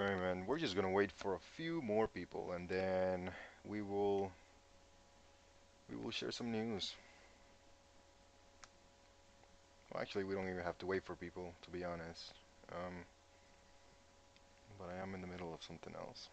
Alright, man. We're just gonna wait for a few more people, and then we will we will share some news. Well, actually, we don't even have to wait for people, to be honest. Um, but I am in the middle of something else.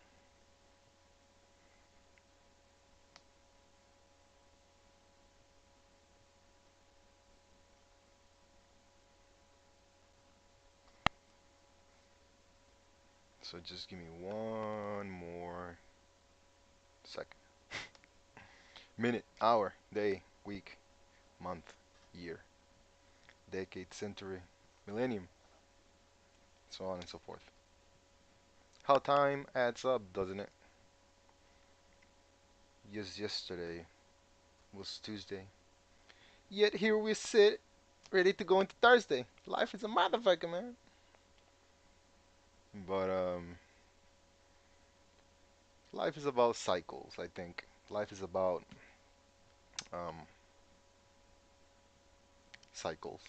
So just give me one more second. Minute, hour, day, week, month, year, decade, century, millennium, so on and so forth. How time adds up, doesn't it? Yes, yesterday was Tuesday. Yet here we sit, ready to go into Thursday. Life is a motherfucker, man. But life is about cycles, I think. Life is about um, cycles.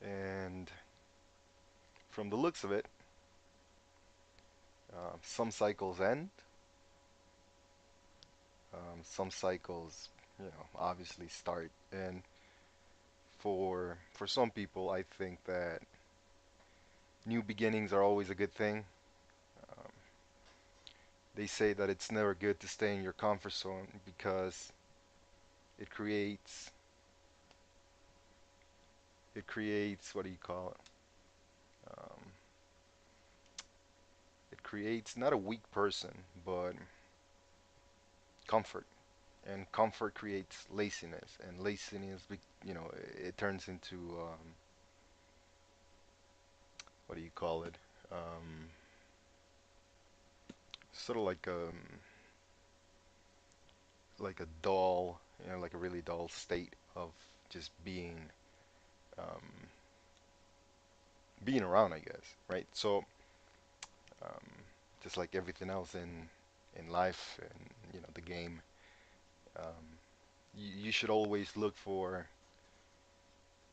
And from the looks of it, some cycles end, some cycles, obviously start. And for some people, I think that new beginnings are always a good thing. Um, they say that it's never good to stay in your comfort zone because it creates what do you call it? Um, it creates not a weak person, but comfort, and comfort creates laziness, and laziness, it turns into what do you call it? Um, Sort of like a dull, like a really dull state of just um, being around, I guess, right? So um, just like everything else in life and the game, um, you should always look for.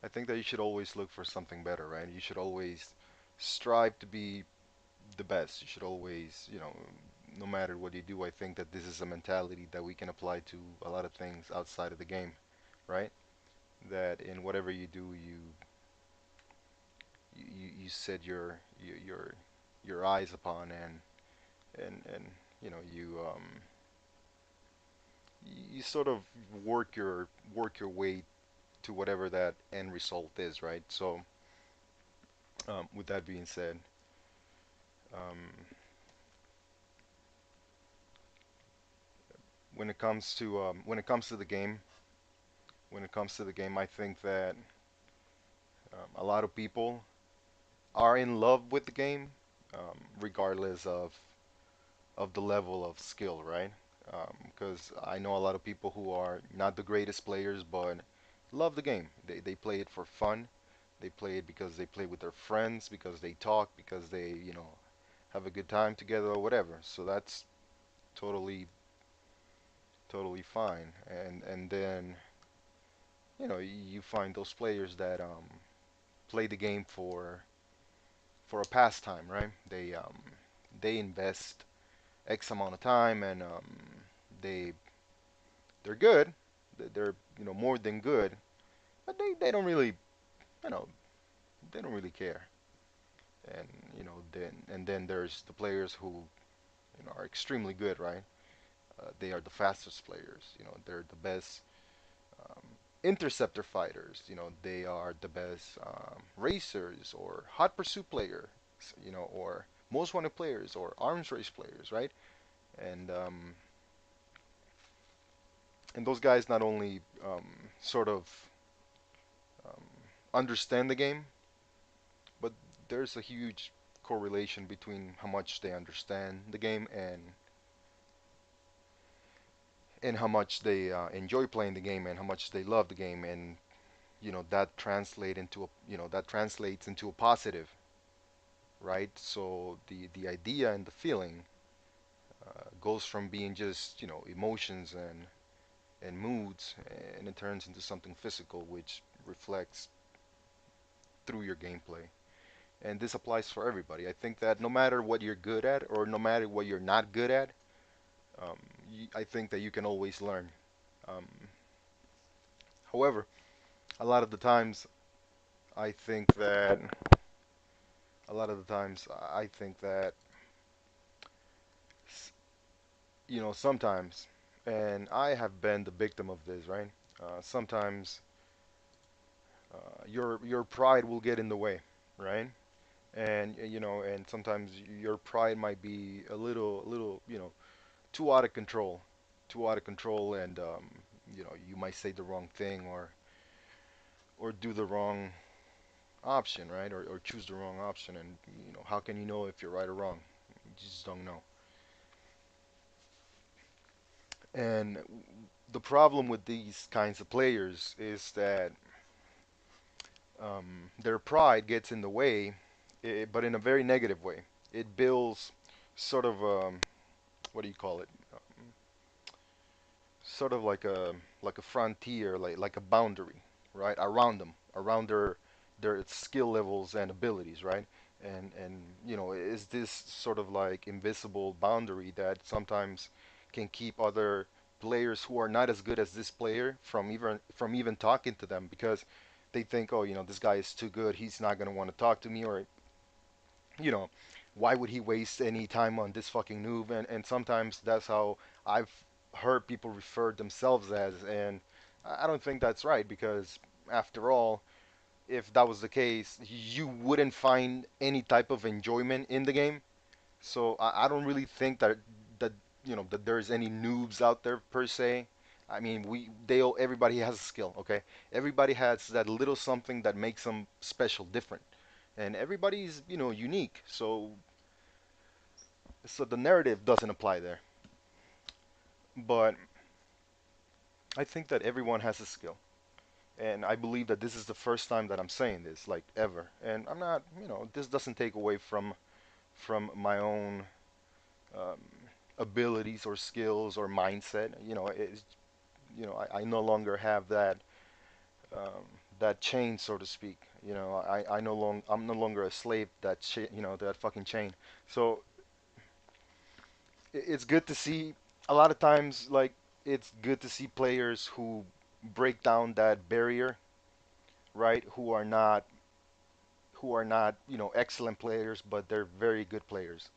I think that you should always look for something better, right? You should always strive to be the best. You should always, no matter what you do, I think that this is a mentality that we can apply to a lot of things outside of the game, right? That in whatever you do, you set your eyes upon, and you sort of work your way to whatever that end result is, right? So with that being said, um, when it comes to the game, I think that a lot of people are in love with the game, regardless of the level of skill, right? Because I know a lot of people who are not the greatest players, but love the game. They play it for fun. They play it because they play with their friends, because they talk, because they have a good time together or whatever. So that's totally totally fine. And then you find those players that play the game for a pastime, right? They invest X amount of time, and they they're good. They're more than good, but they don't really you know they don't really care. And then there's the players who are extremely good, right? They are the fastest players. They're the best um, interceptor fighters. They are the best racers or hot pursuit players. Or most wanted players or arms race players, right? And and those guys not only sort of um, understand the game, but there's a huge correlation between how much they understand the game and how much they enjoy playing the game and how much they love the game, and that translates into a positive, right? So the idea and the feeling goes from being just emotions and moods, and it turns into something physical, which reflects through your gameplay. And this applies for everybody. I think that no matter what you're good at or no matter what you're not good at, um, I think that you can always learn. Um, However, a lot of the times I think that a lot of the times I think that sometimes, and I have been the victim of this, right? Sometimes your pride will get in the way, right? And and sometimes your pride might be a little, too out of control, and you might say the wrong thing or do the wrong option, right? Or choose the wrong option, and how can you know if you're right or wrong? You just don't know. And the problem with these kinds of players is that their pride gets in the way, but in a very negative way. It builds sort of what do you call it? Sort of like a frontier, like a boundary, right? Around them, around their skill levels and abilities, right? And is this sort of like invisible boundary that sometimes can keep other players who are not as good as this player from even talking to them because they think, oh, this guy is too good, he's not going to want to talk to me, or you know, why would he waste any time on this fucking noob? And sometimes that's how I've heard people refer themselves as, and I don't think that's right because after all, if that was the case, you wouldn't find any type of enjoyment in the game. So I don't really think that that there's any noobs out there per se. I mean, everybody has a skill, okay? Everybody has that little something that makes them special, different, and everybody's unique. So the narrative doesn't apply there. But I think that everyone has a skill, and I believe that this is the first time that I'm saying this, like ever. And I'm not, this doesn't take away from my own um, abilities or skills or mindset. I no longer have um, that chain, so to speak. I'm no longer a slave that fucking chain. So it's good to see a lot of times, like, it's good to see players who break down that barrier, right? Who are not excellent players, but they're very good players,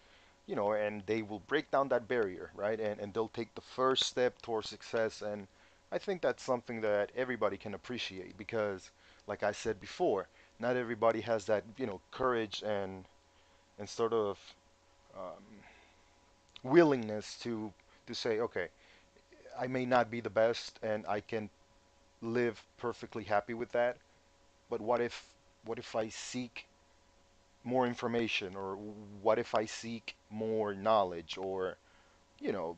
and they will break down that barrier, right? And they'll take the first step towards success. And I think that's something that everybody can appreciate because, like I said before, not everybody has that courage and sort of um, willingness to say, okay, I may not be the best and I can live perfectly happy with that, but what if I seek more information, or what if I seek more knowledge, or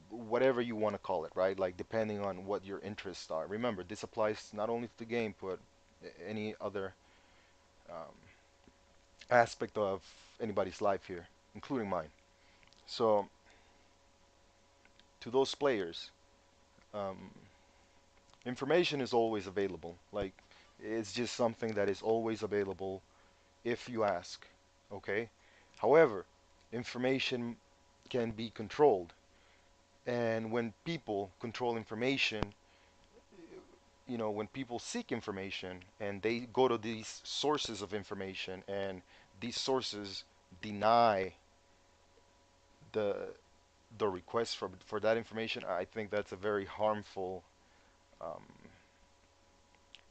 whatever you want to call it, right? Like, depending on what your interests are. Remember, this applies not only to the game, but any other um, aspect of anybody's life here, including mine. So, to those players, um, information is always available. Like, it's just something that is always available if you ask, okay? However, information can be controlled. And when people control information, when people seek information and they go to these sources of information and these sources deny the the request for that information, I think that's a very harmful um,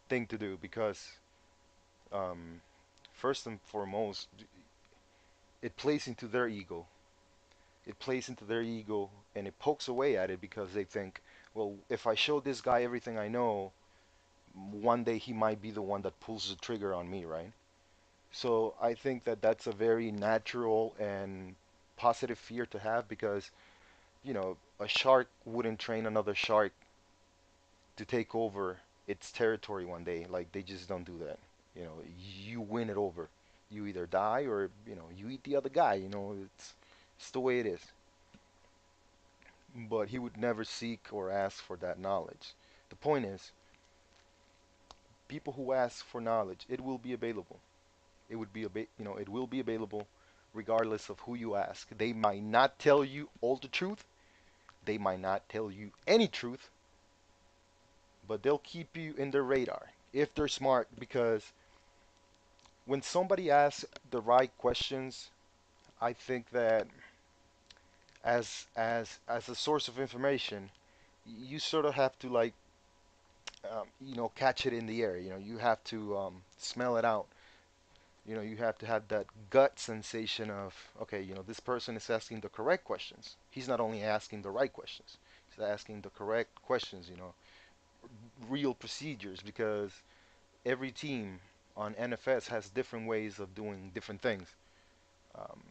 thing to do because um, first and foremost, it plays into their ego. It plays into their ego and it pokes away at it because they think, well, if I show this guy everything I know, one day he might be the one that pulls the trigger on me, right? So I think that that's a very natural and positive fear to have because, a shark wouldn't train another shark to take over its territory one day. Like, they just don't do that. You win it over. You either die or, you eat the other guy. It's the way it is. But he would never seek or ask for that knowledge. The point is, people who ask for knowledge, it will be available. it would be it will be available regardless of who you ask. They might not tell you all the truth. They might not tell you any truth, but they'll keep you in their radar if they're smart, because when somebody asks the right questions, I think that as a source of information, you sort of have to like catch it in the air. You have to smell it out. You have to have that gut sensation of, okay, this person is asking the correct questions. He's not only asking the right questions, he's asking the correct questions. Real procedures, because every team on NFS has different ways of doing different things. Um,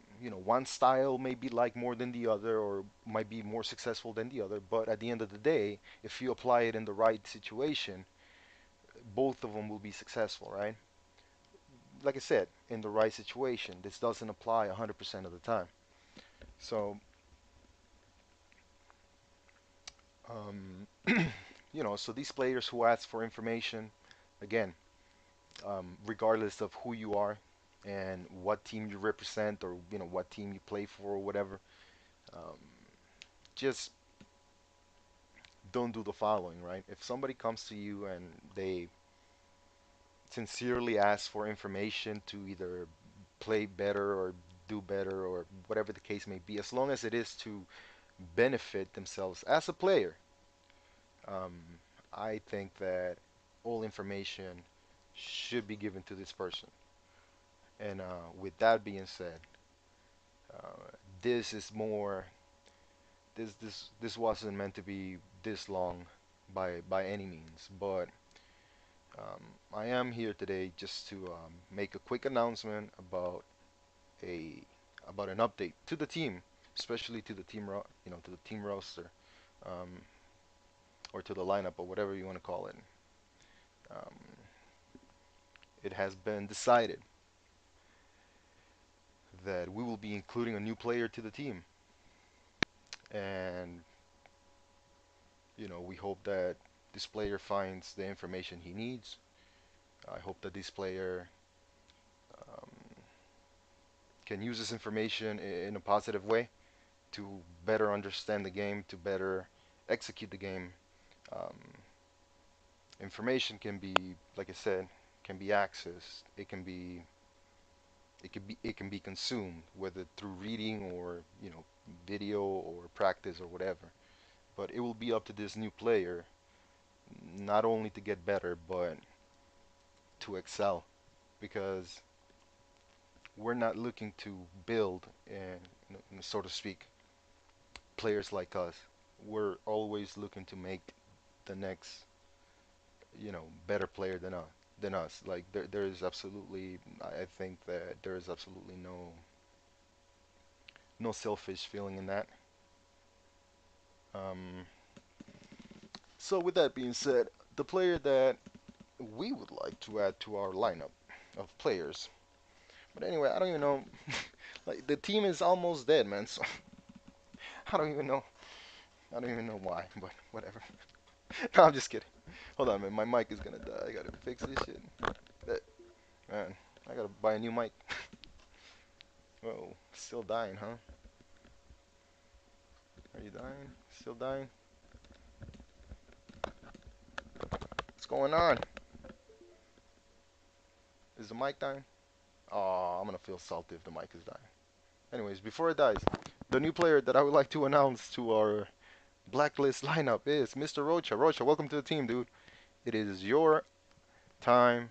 one style may be like more than the other, or might be more successful than the other. But at the end of the day, if you apply it in the right situation, both of them will be successful, right? Like I said, in the right situation. This doesn't apply 100% of the time. So, um, so these players who ask for information, again, regardless of who you are and what team you represent, or what team you play for or whatever, um, just don't do the following, right? If somebody comes to you and they sincerely ask for information to either play better or do better or whatever the case may be, as long as it is to benefit themselves as a player, um, I think that all information should be given to this person. And with that being said, this is more. This wasn't meant to be this long by any means, but um, I am here today just to make a quick announcement a about an update to the team, especially to the to the team roster, um, or to the lineup, or whatever you want to call it. Um, it has been decided that we will be including a new player to the team, and we hope that this player finds the information he needs. I hope that this player um, can use this information in a positive way to better understand the game, to better execute the game. Um, Information can be, like I said, can be accessed. It can be consumed, whether through reading or video or practice or whatever. But it will be up to this new player not only to get better, but to excel, because we're not looking to build and so to speak players like us. We're always looking to make the next better player than us. Like there is absolutely, I think that there is absolutely no selfish feeling in that. um, so with that being said, the player that we would like to add to our lineup of players, but anyway, I don't even know. Like, the team is almost dead, man, so I don't even know. I don't even know why, but whatever. No, I'm just kidding. Hold on, man. My mic is gonna die. I gotta fix this shit. Man, I gotta buy a new mic. Whoa, still dying, huh? Are you dying? Still dying? What's going on? Is the mic dying? Oh, I'm gonna feel salty if the mic is dying. Anyways, before it dies, the new player that I would like to announce to our blacklist lineup is Mr. Rocha. Rocha, welcome to the team, dude. It is your time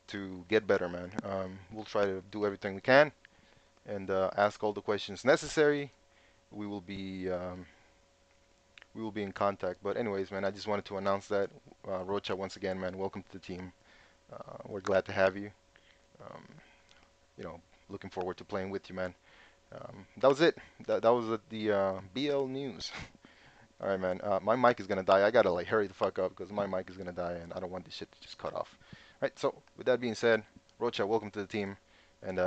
to get better, man. We'll try to do everything we can and ask all the questions necessary. We will be in contact. But anyways, man, I just wanted to announce that Rocha, once again, man, welcome to the team. We're glad to have you. Um, you know, Looking forward to playing with you, man. That was it. That was the BL news. All right, man. My mic is gonna die. I gotta like hurry the fuck up because my mic is gonna die, and I don't want this shit to just cut off. All right. So with that being said, Rocha, welcome to the team, and